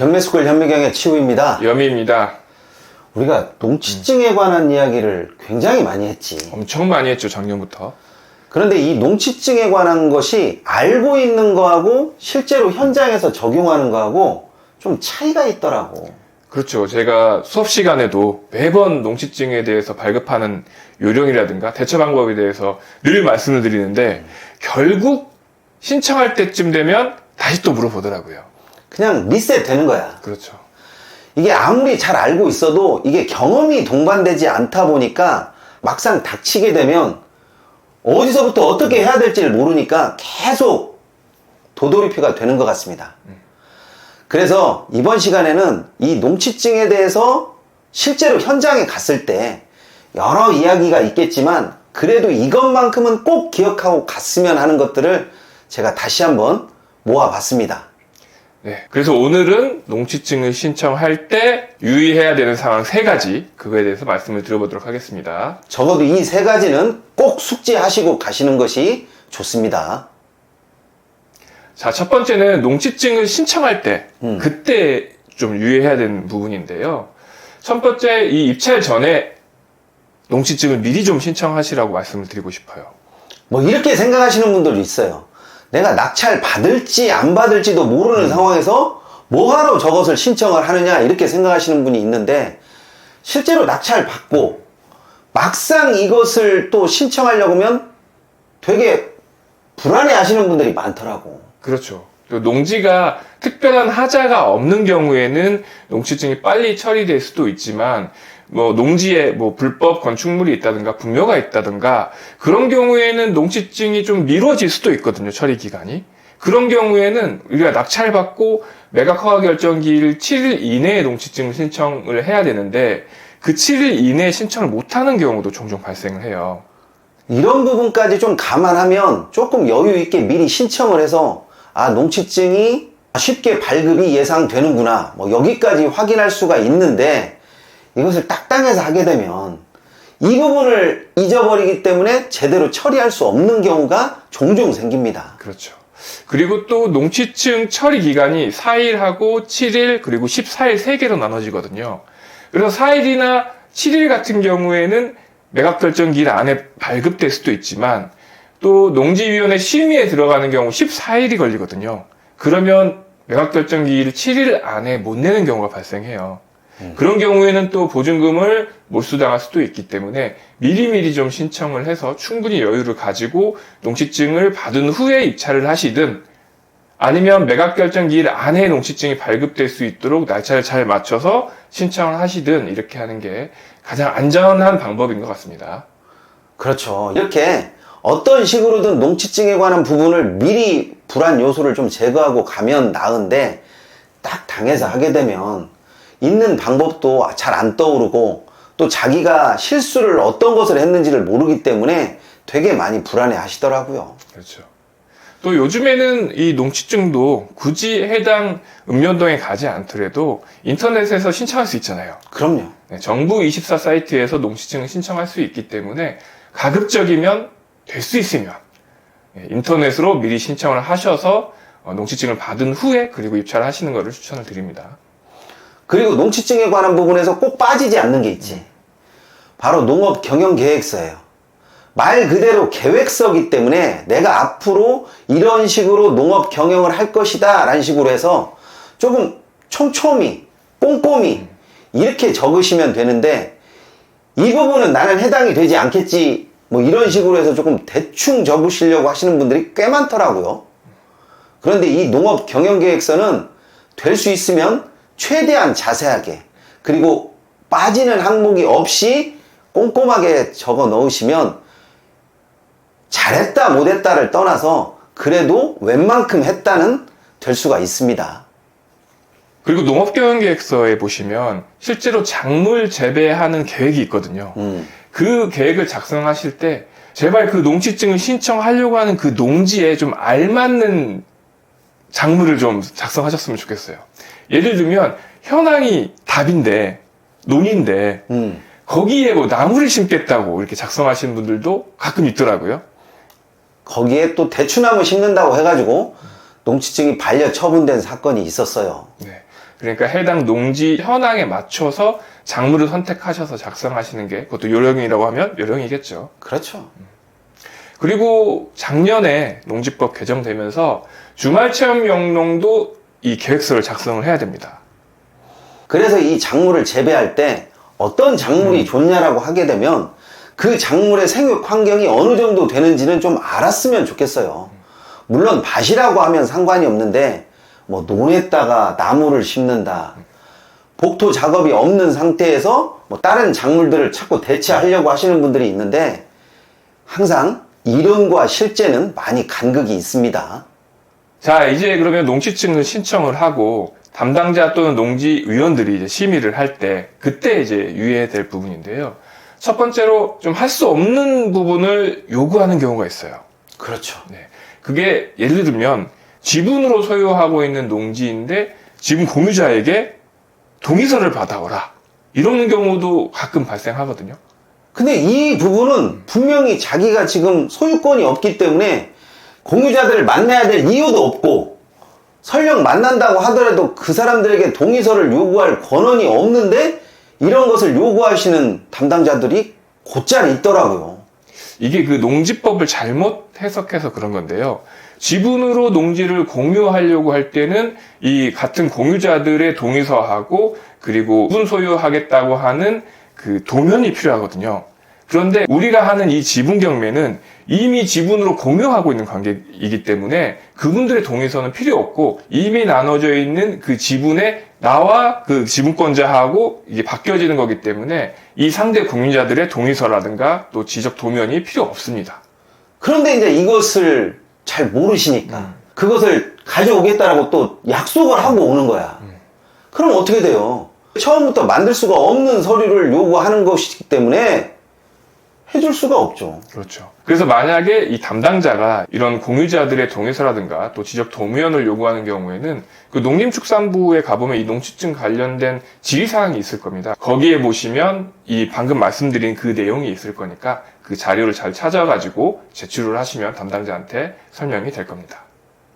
경매스쿨 현미경의 치우입니다. 여미입니다. 우리가 농치증에 관한 이야기를 굉장히 많이 했지. 엄청 많이 했죠, 작년부터. 그런데 이 농치증에 관한 것이 알고 있는 거하고 실제로 현장에서 적용하는 거하고 좀 차이가 있더라고. 그렇죠. 제가 수업 시간에도 매번 농치증에 대해서 발급하는 요령이라든가 대처 방법에 대해서 늘 말씀을 드리는데 결국 신청할 때쯤 되면 다시 또 물어보더라고요. 그냥 리셋 되는 거야. 그렇죠. 이게 아무리 잘 알고 있어도 이게 경험이 동반되지 않다 보니까 막상 닥치게 되면 어디서부터 어떻게 해야 될지를 모르니까 계속 도돌이표가 되는 것 같습니다. 그래서 이번 시간에는 이 농치증에 대해서 실제로 현장에 갔을 때 여러 이야기가 있겠지만 그래도 이것만큼은 꼭 기억하고 갔으면 하는 것들을 제가 다시 한번 모아봤습니다. 네. 그래서 오늘은 농치증을 신청할 때 유의해야 되는 상황 3가지, 그거에 대해서 말씀을 드려보도록 하겠습니다. 적어도 이 3가지는 꼭 숙지하시고 가시는 것이 좋습니다. 자, 첫 번째는 농치증을 신청할 때, 그때 좀 유의해야 되는 부분인데요. 첫 번째, 이 입찰 전에 농치증을 미리 좀 신청하시라고 말씀을 드리고 싶어요. 뭐 이렇게 생각하시는 분들도 있어요. 내가 낙찰 받을지 안 받을지도 모르는 상황에서 뭐하러 저것을 신청을 하느냐 이렇게 생각하시는 분이 있는데 실제로 낙찰 받고 막상 이것을 또 신청하려고 하면 되게 불안해 하시는 분들이 많더라고. 그렇죠. 또 농지가 특별한 하자가 없는 경우에는 농치증이 빨리 처리될 수도 있지만 뭐 농지에 뭐 불법 건축물이 있다든가 분묘가 있다든가 그런 경우에는 농치증이 좀 미뤄질 수도 있거든요, 처리 기간이. 그런 경우에는 우리가 낙찰받고 매각 허가 결정기일 7일 이내에 농치증 신청을 해야 되는데 그 7일 이내에 신청을 못하는 경우도 종종 발생을 해요. 이런 부분까지 좀 감안하면 조금 여유 있게 미리 신청을 해서 아, 농치증이 쉽게 발급이 예상되는구나. 뭐 여기까지 확인할 수가 있는데 이것을 딱당해서 하게 되면 이 부분을 잊어버리기 때문에 제대로 처리할 수 없는 경우가 종종 생깁니다. 그렇죠. 그리고 또 농치증 처리 기간이 4일하고 7일 그리고 14일 3개로 나눠지거든요. 그래서 4일이나 7일 같은 경우에는 매각 결정 기일 안에 발급될 수도 있지만 또 농지위원회 심의에 들어가는 경우 14일이 걸리거든요. 그러면 매각 결정 기일 7일 안에 못 내는 경우가 발생해요. 그런 경우에는 또 보증금을 몰수당할 수도 있기 때문에 미리미리 좀 신청을 해서 충분히 여유를 가지고 농치증을 받은 후에 입찰을 하시든 아니면 매각 결정 기일 안에 농치증이 발급될 수 있도록 날짜를 잘 맞춰서 신청을 하시든 이렇게 하는 게 가장 안전한 방법인 것 같습니다. 그렇죠. 이렇게 어떤 식으로든 농치증에 관한 부분을 미리 불안 요소를 좀 제거하고 가면 나은데 딱 당해서 하게 되면 있는 방법도 잘 안 떠오르고 또 자기가 실수를 어떤 것을 했는지를 모르기 때문에 되게 많이 불안해 하시더라고요. 그렇죠. 또 요즘에는 이 농치증도 굳이 해당 읍면동에 가지 않더라도 인터넷에서 신청할 수 있잖아요. 그럼요. 네, 정부24 사이트에서 농치증을 신청할 수 있기 때문에 가급적이면 될 수 있으면 인터넷으로 미리 신청을 하셔서 농치증을 받은 후에 그리고 입찰을 하시는 것을 추천을 드립니다. 그리고 농치증에 관한 부분에서 꼭 빠지지 않는 게 있지. 바로 농업 경영 계획서예요. 말 그대로 계획서기 때문에 내가 앞으로 이런 식으로 농업 경영을 할 것이다 라는 식으로 해서 조금 촘촘히 꼼꼼히 이렇게 적으시면 되는데 이 부분은 나는 해당이 되지 않겠지 뭐 이런 식으로 해서 조금 대충 적으시려고 하시는 분들이 꽤 많더라고요. 그런데 이 농업 경영 계획서는 될 수 있으면 최대한 자세하게 그리고 빠지는 항목이 없이 꼼꼼하게 적어 넣으시면 잘했다 못했다를 떠나서 그래도 웬만큼 했다는 될 수가 있습니다. 그리고 농업경영계획서에 보시면 실제로 작물 재배하는 계획이 있거든요. 그 계획을 작성하실 때 제발 그 농치증을 신청하려고 하는 그 농지에 좀 알맞는 작물을 좀 작성하셨으면 좋겠어요. 예를 들면 현황이 답인데 논인데 거기에 뭐 나무를 심겠다고 이렇게 작성하시는 분들도 가끔 있더라고요. 거기에 또 대추나무 심는다고 해가지고 농치증이 반려 처분된 사건이 있었어요. 네. 그러니까 해당 농지 현황에 맞춰서 작물을 선택하셔서 작성하시는 게 그것도 요령이라고 하면 요령이겠죠. 그렇죠. 그리고 작년에 농지법 개정되면서 주말체험 영농도 이 계획서를 작성을 해야 됩니다. 그래서 이 작물을 재배할 때 어떤 작물이 좋냐라고 하게 되면 그 작물의 생육 환경이 어느 정도 되는지는 좀 알았으면 좋겠어요. 물론 밭이라고 하면 상관이 없는데 뭐 논에다가 나무를 심는다, 복토 작업이 없는 상태에서 뭐 다른 작물들을 자꾸 대체하려고 하시는 분들이 있는데 항상 이론과 실제는 많이 간극이 있습니다. 자, 이제 그러면 농지증을 신청을 하고 담당자 또는 농지위원들이 이제 심의를 할 때 그때 이제 유의해야 될 부분인데요. 첫 번째로 좀 할 수 없는 부분을 요구하는 경우가 있어요. 그렇죠. 네. 그게 예를 들면 지분으로 소유하고 있는 농지인데 지분 공유자에게 동의서를 받아오라. 이런 경우도 가끔 발생하거든요. 근데 이 부분은 분명히 자기가 지금 소유권이 없기 때문에 공유자들을 만나야 될 이유도 없고 설령 만난다고 하더라도 그 사람들에게 동의서를 요구할 권한이 없는데 이런 것을 요구하시는 담당자들이 곧잘 있더라고요. 이게 그 농지법을 잘못 해석해서 그런 건데요. 지분으로 농지를 공유하려고 할 때는 이 같은 공유자들의 동의서하고 그리고 지분 소유하겠다고 하는 그 도면이 필요하거든요. 그런데 우리가 하는 이 지분 경매는 이미 지분으로 공유하고 있는 관계이기 때문에 그분들의 동의서는 필요 없고 이미 나눠져 있는 그 지분에 나와 그 지분권자하고 이게 바뀌어지는 거기 때문에 이 상대 공유자들의 동의서라든가 또 지적 도면이 필요 없습니다. 그런데 이제 이것을 잘 모르시니까 그것을 가져오겠다라고 또 약속을 하고 오는 거야. 그럼 어떻게 돼요? 처음부터 만들 수가 없는 서류를 요구하는 것이기 때문에 해줄 수가 없죠. 그렇죠. 그래서 만약에 이 담당자가 이런 공유자들의 동의서라든가 또 지적 도면을 요구하는 경우에는 그 농림축산부에 가보면 이 농지증 관련된 질의사항이 있을 겁니다. 거기에 보시면 이 방금 말씀드린 그 내용이 있을 거니까 그 자료를 잘 찾아가지고 제출을 하시면 담당자한테 설명이 될 겁니다.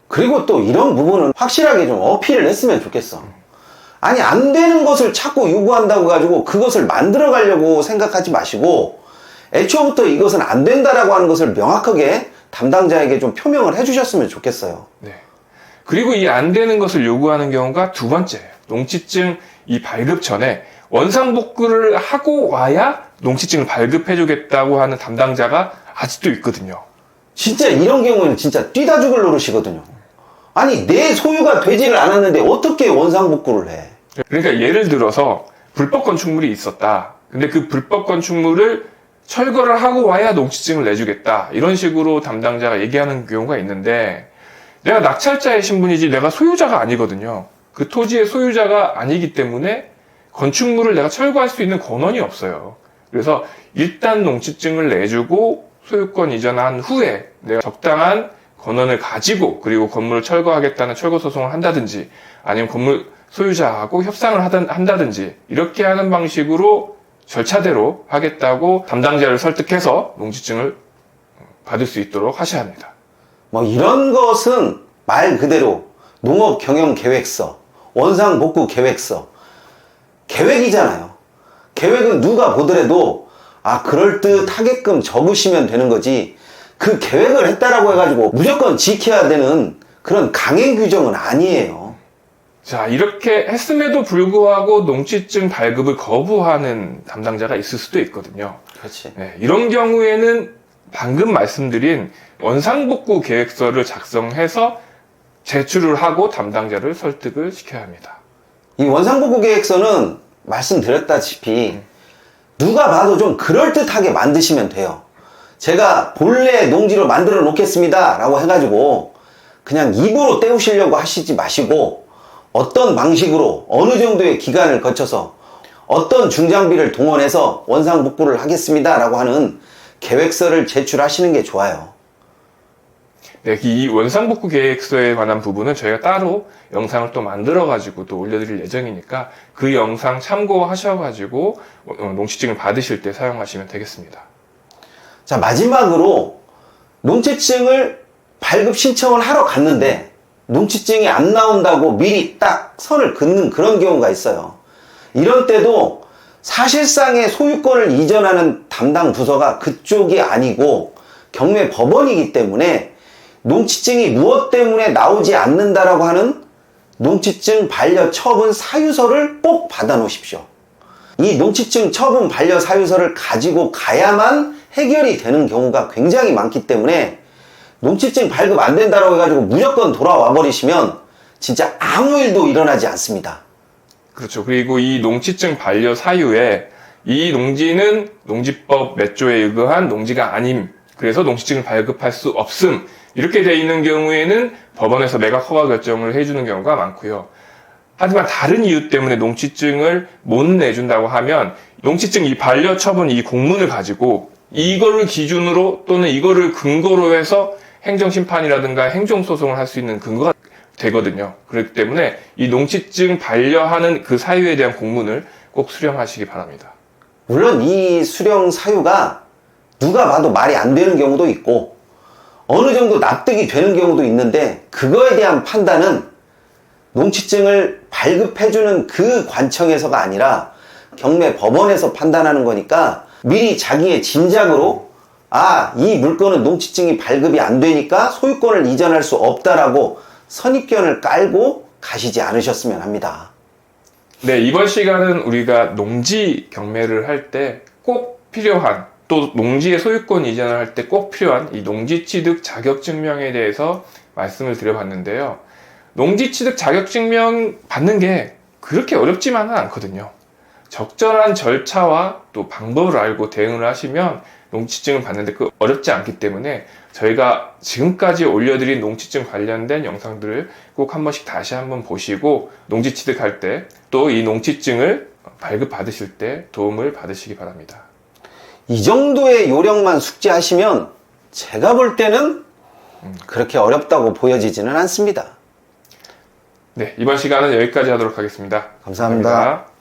그리고 또 이런 부분은 확실하게 좀 어필을 했으면 좋겠어. 아니 안 되는 것을 자꾸 요구한다고 가지고 그것을 만들어 가려고 생각하지 마시고 애초부터 이것은 안 된다라고 하는 것을 명확하게 담당자에게 좀 표명을 해주셨으면 좋겠어요. 네. 그리고 이 안 되는 것을 요구하는 경우가 두 번째예요. 농지증 이 발급 전에 원상복구를 하고 와야 농지증을 발급해주겠다고 하는 담당자가 아직도 있거든요. 진짜 이런 경우에는 진짜 뛰다 죽을 노릇이거든요. 아니 내 소유가 되지를 않았는데 어떻게 원상복구를 해? 그러니까 예를 들어서 불법 건축물이 있었다. 근데 그 불법 건축물을 철거를 하고 와야 농지증을 내주겠다. 이런 식으로 담당자가 얘기하는 경우가 있는데 내가 낙찰자의 신분이지 내가 소유자가 아니거든요. 그 토지의 소유자가 아니기 때문에 건축물을 내가 철거할 수 있는 권한이 없어요. 그래서 일단 농지증을 내주고 소유권 이전한 후에 내가 적당한 권한을 가지고 그리고 건물을 철거하겠다는 철거 소송을 한다든지 아니면 건물 소유자하고 협상을 한다든지 이렇게 하는 방식으로 절차대로 하겠다고 담당자를 설득해서 농지증을 받을 수 있도록 하셔야 합니다. 뭐 이런 것은 말 그대로 농업 경영 계획서, 원상 복구 계획서, 계획이잖아요. 계획은 누가 보더라도 아 그럴듯하게끔 적으시면 되는 거지 그 계획을 했다라고 해가지고 무조건 지켜야 되는 그런 강행 규정은 아니에요. 자, 이렇게 했음에도 불구하고 농지증 발급을 거부하는 담당자가 있을 수도 있거든요. 그렇지. 네, 이런 경우에는 방금 말씀드린 원상복구 계획서를 작성해서 제출을 하고 담당자를 설득을 시켜야 합니다. 이 원상복구 계획서는 말씀드렸다시피 누가 봐도 좀 그럴듯하게 만드시면 돼요. 제가 본래 농지로 만들어 놓겠습니다 라고 해가지고 그냥 입으로 때우시려고 하시지 마시고 어떤 방식으로 어느 정도의 기간을 거쳐서 어떤 중장비를 동원해서 원상복구를 하겠습니다 라고 하는 계획서를 제출하시는 게 좋아요. 네, 이 원상복구 계획서에 관한 부분은 저희가 따로 영상을 또 만들어가지고 또 올려드릴 예정이니까 그 영상 참고하셔가지고 농지증을 받으실 때 사용하시면 되겠습니다. 자, 마지막으로 농지증을 발급 신청을 하러 갔는데 농취증이 안 나온다고 미리 딱 선을 긋는 그런 경우가 있어요. 이런 때도 사실상의 소유권을 이전하는 담당 부서가 그쪽이 아니고 경매 법원이기 때문에 농취증이 무엇 때문에 나오지 않는다라고 하는 농취증 반려 처분 사유서를 꼭 받아 놓으십시오. 이 농취증 처분 반려 사유서를 가지고 가야만 해결이 되는 경우가 굉장히 많기 때문에 농취증 발급 안 된다라고 해가지고 무조건 돌아와 버리시면 진짜 아무 일도 일어나지 않습니다. 그렇죠. 그리고 이 농취증 반려 사유에 이 농지는 농지법 몇 조에 의거한 농지가 아님, 그래서 농취증을 발급할 수 없음, 이렇게 돼 있는 경우에는 법원에서 매각 허가 결정을 해주는 경우가 많고요. 하지만 다른 이유 때문에 농취증을 못 내준다고 하면 농취증 이 반려 처분 이 공문을 가지고 이거를 기준으로 또는 이거를 근거로 해서 행정심판이라든가 행정소송을 할 수 있는 근거가 되거든요. 그렇기 때문에 이 농취증 반려하는 그 사유에 대한 공문을 꼭 수령하시기 바랍니다. 물론 이 수령 사유가 누가 봐도 말이 안 되는 경우도 있고 어느 정도 납득이 되는 경우도 있는데 그거에 대한 판단은 농취증을 발급해주는 그 관청에서가 아니라 경매 법원에서 판단하는 거니까 미리 자기의 짐작으로 이 물건은 농취증이 발급이 안 되니까 소유권을 이전할 수 없다라고 선입견을 깔고 가시지 않으셨으면 합니다. 네, 이번 시간은 우리가 농지 경매를 할 때 꼭 필요한, 또 농지의 소유권 이전을 할 때 꼭 필요한 이 농지 취득 자격증명에 대해서 말씀을 드려봤는데요. 농지 취득 자격증명 받는 게 그렇게 어렵지만은 않거든요. 적절한 절차와 또 방법을 알고 대응을 하시면 농취증을 받는데 그 어렵지 않기 때문에 저희가 지금까지 올려드린 농취증 관련된 영상들을 꼭 한 번씩 다시 한번 보시고 농지 취득할 때 또 이 농취증을 발급 받으실 때 도움을 받으시기 바랍니다. 이 정도의 요령만 숙지하시면 제가 볼 때는 그렇게 어렵다고 보여지지는 않습니다. 네, 이번 시간은 여기까지 하도록 하겠습니다. 감사합니다. 감사합니다.